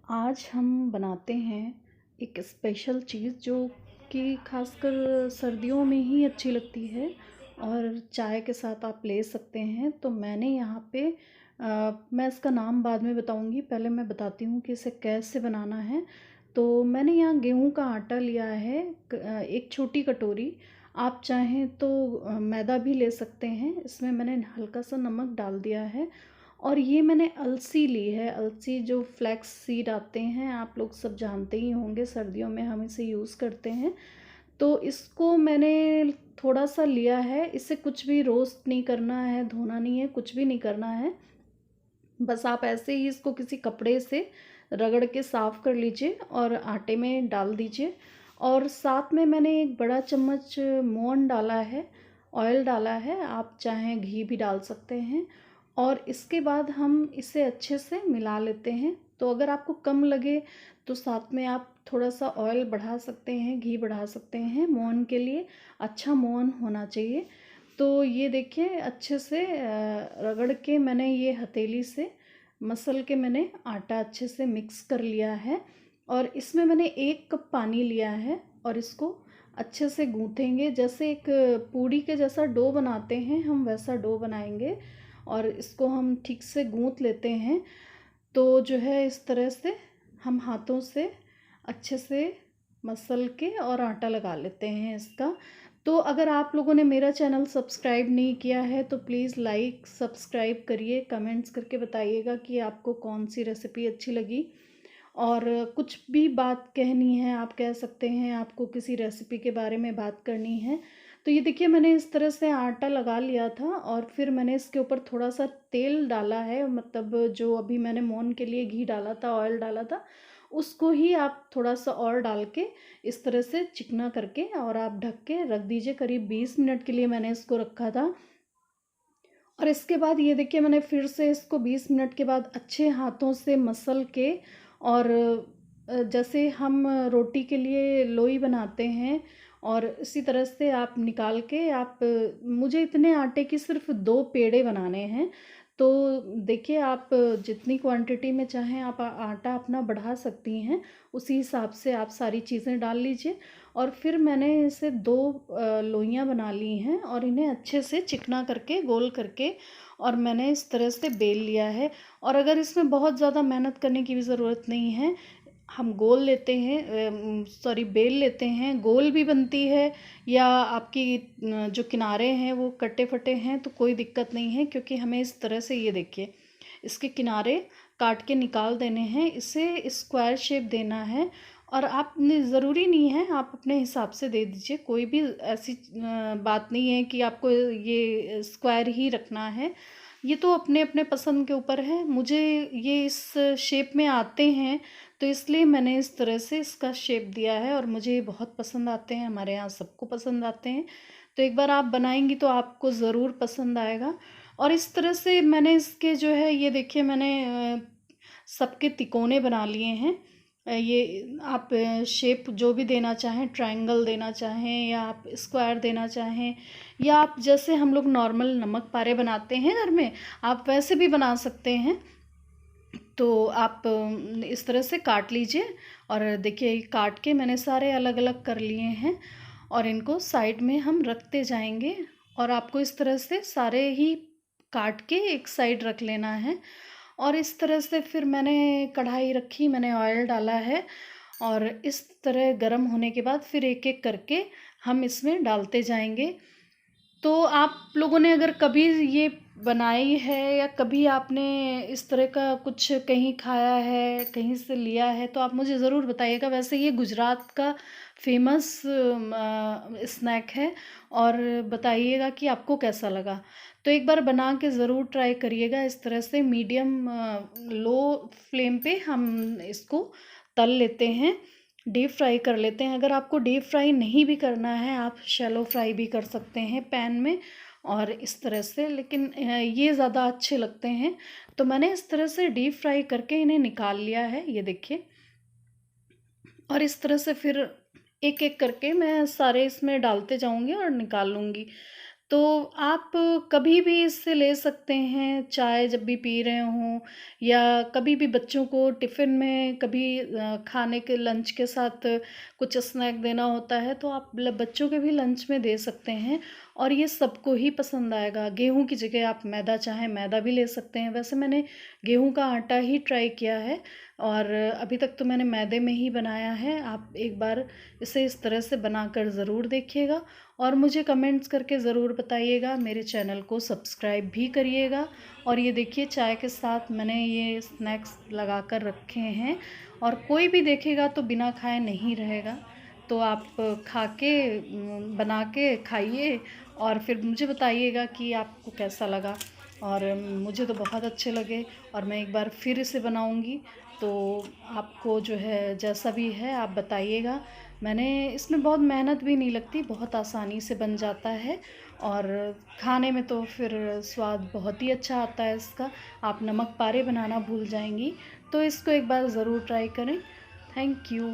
आज हम बनाते हैं एक स्पेशल चीज़ जो कि खासकर सर्दियों में ही अच्छी लगती है और चाय के साथ आप ले सकते हैं। तो मैंने यहाँ पे मैं इसका नाम बाद में बताऊँगी, पहले मैं बताती हूँ कि इसे कैसे बनाना है। तो मैंने यहाँ गेहूँ का आटा लिया है, एक छोटी कटोरी। आप चाहें तो मैदा भी ले सकते हैं। इसमें मैंने हल्का सा नमक डाल दिया है और ये मैंने अलसी ली है। अलसी जो फ्लैक्स सीड आते हैं, आप लोग सब जानते ही होंगे, सर्दियों में हम इसे यूज़ करते हैं। तो इसको मैंने थोड़ा सा लिया है। इसे कुछ भी रोस्ट नहीं करना है, धोना नहीं है, कुछ भी नहीं करना है। बस आप ऐसे ही इसको किसी कपड़े से रगड़ के साफ़ कर लीजिए और आटे में डाल दीजिए। और साथ में मैंने एक बड़ा चम्मच मोअन डाला है, ऑयल डाला है, आप चाहें घी भी डाल सकते हैं। और इसके बाद हम इसे अच्छे से मिला लेते हैं। तो अगर आपको कम लगे तो साथ में आप थोड़ा सा ऑयल बढ़ा सकते हैं, घी बढ़ा सकते हैं। मोअन के लिए अच्छा मोअन होना चाहिए। तो ये देखिए अच्छे से रगड़ के मैंने ये हथेली से मसल के मैंने आटा अच्छे से मिक्स कर लिया है। और इसमें मैंने 1 कप पानी लिया है और इसको अच्छे से गूँथेंगे। जैसे एक पूड़ी के जैसा डो बनाते हैं हम, वैसा डो बनाएंगे और इसको हम ठीक से गूँथ लेते हैं। तो जो है इस तरह से हम हाथों से अच्छे से मसल के और आटा लगा लेते हैं इसका। तो अगर आप लोगों ने मेरा चैनल सब्सक्राइब नहीं किया है तो प्लीज़ लाइक सब्सक्राइब करिए, कमेंट्स करके बताइएगा कि आपको कौन सी रेसिपी अच्छी लगी। और कुछ भी बात कहनी है आप कह सकते हैं, आपको किसी रेसिपी के बारे में बात करनी है। तो ये देखिए मैंने इस तरह से आटा लगा लिया था और फिर मैंने इसके ऊपर थोड़ा सा तेल डाला है, मतलब जो अभी मैंने मोहन के लिए घी डाला था, ऑयल डाला था, उसको ही आप थोड़ा सा और डाल के इस तरह से चिकना करके और आप ढक के रख दीजिए। करीब 20 मिनट के लिए मैंने इसको रखा था। और इसके बाद ये देखिए मैंने फिर से इसको 20 मिनट के बाद अच्छे हाथों से मसल के और जैसे हम रोटी के लिए लोई बनाते हैं और इसी तरह से आप निकाल के आप मुझे इतने आटे की सिर्फ 2 पेड़े बनाने हैं। तो देखिए आप जितनी क्वांटिटी में चाहें आप आटा अपना बढ़ा सकती हैं, उसी हिसाब से आप सारी चीज़ें डाल लीजिए। और फिर मैंने इसे 2 लोइयाँ बना ली हैं और इन्हें अच्छे से चिकना करके गोल करके और मैंने इस तरह से बेल लिया है। और अगर इसमें बहुत ज़्यादा मेहनत करने की भी ज़रूरत नहीं है, हम गोल लेते हैं, सॉरी बेल लेते हैं, गोल भी बनती है या आपकी जो किनारे हैं वो कटे फटे हैं तो कोई दिक्कत नहीं है, क्योंकि हमें इस तरह से ये देखिए इसके किनारे काट के निकाल देने हैं, इसे स्क्वायर शेप देना है। और आपने ज़रूरी नहीं है, आप अपने हिसाब से दे दीजिए, कोई भी ऐसी बात नहीं है कि आपको ये स्क्वायर ही रखना है। ये तो अपने अपने पसंद के ऊपर है। मुझे ये इस शेप में आते हैं तो इसलिए मैंने इस तरह से इसका शेप दिया है और मुझे ये बहुत पसंद आते हैं, हमारे यहाँ सबको पसंद आते हैं। तो एक बार आप बनाएंगी तो आपको ज़रूर पसंद आएगा। और इस तरह से मैंने इसके जो है ये देखिए मैंने सबके तिकोने बना लिए हैं। ये आप शेप जो भी देना चाहें, ट्रायंगल देना चाहें या आप स्क्वायर देना चाहें या आप जैसे हम लोग नॉर्मल नमक पारे बनाते हैं घर में, आप वैसे भी बना सकते हैं। तो आप इस तरह से काट लीजिए और देखिए काट के मैंने सारे अलग अलग कर लिए हैं और इनको साइड में हम रखते जाएंगे। और आपको इस तरह से सारे ही काट के एक साइड रख लेना है। और इस तरह से फिर मैंने कढ़ाई रखी, मैंने ऑयल डाला है और इस तरह गर्म होने के बाद फिर एक एक करके हम इसमें डालते जाएंगे। तो आप लोगों ने अगर कभी ये बनाई है या कभी आपने इस तरह का कुछ कहीं खाया है, कहीं से लिया है, तो आप मुझे ज़रूर बताइएगा। वैसे ये गुजरात का फेमस स्नैक है और बताइएगा कि आपको कैसा लगा। तो एक बार बना के ज़रूर ट्राई करिएगा। इस तरह से मीडियम लो फ्लेम पे हम इसको तल लेते हैं, डीप फ्राई कर लेते हैं। अगर आपको डीप फ्राई नहीं भी करना है, आप शैलो फ्राई भी कर सकते हैं पैन में और इस तरह से, लेकिन ये ज़्यादा अच्छे लगते हैं। तो मैंने इस तरह से डीप फ्राई करके इन्हें निकाल लिया है, ये देखिए। और इस तरह से फिर एक एक करके मैं सारे इसमें डालते जाऊंगी और निकाल लूँगी। तो आप कभी भी इससे ले सकते हैं, चाय जब भी पी रहे हों या कभी भी बच्चों को टिफ़िन में कभी खाने के लंच के साथ कुछ स्नैक देना होता है, तो आप बच्चों के भी लंच में दे सकते हैं और ये सबको ही पसंद आएगा। गेहूँ की जगह आप मैदा चाहें मैदा भी ले सकते हैं। वैसे मैंने गेहूँ का आटा ही ट्राई किया है और अभी तक तो मैंने मैदे में ही बनाया है। आप एक बार इसे इस तरह से बनाकर ज़रूर देखिएगा और मुझे कमेंट्स करके ज़रूर बताइएगा। मेरे चैनल को सब्सक्राइब भी करिएगा। और ये देखिए चाय के साथ मैंने ये स्नैक्स लगा कर रखे हैं और कोई भी देखेगा तो बिना खाए नहीं रहेगा। तो आप खा के बना के खाइए और फिर मुझे बताइएगा कि आपको कैसा लगा। और मुझे तो बहुत अच्छे लगे और मैं एक बार फिर इसे बनाऊंगी। तो आपको जो है जैसा भी है आप बताइएगा। मैंने इसमें बहुत मेहनत भी नहीं लगती, बहुत आसानी से बन जाता है और खाने में तो फिर स्वाद बहुत ही अच्छा आता है इसका। आप नमक पारे बनाना भूल जाएंगी, तो इसको एक बार ज़रूर ट्राई करें। Thank you.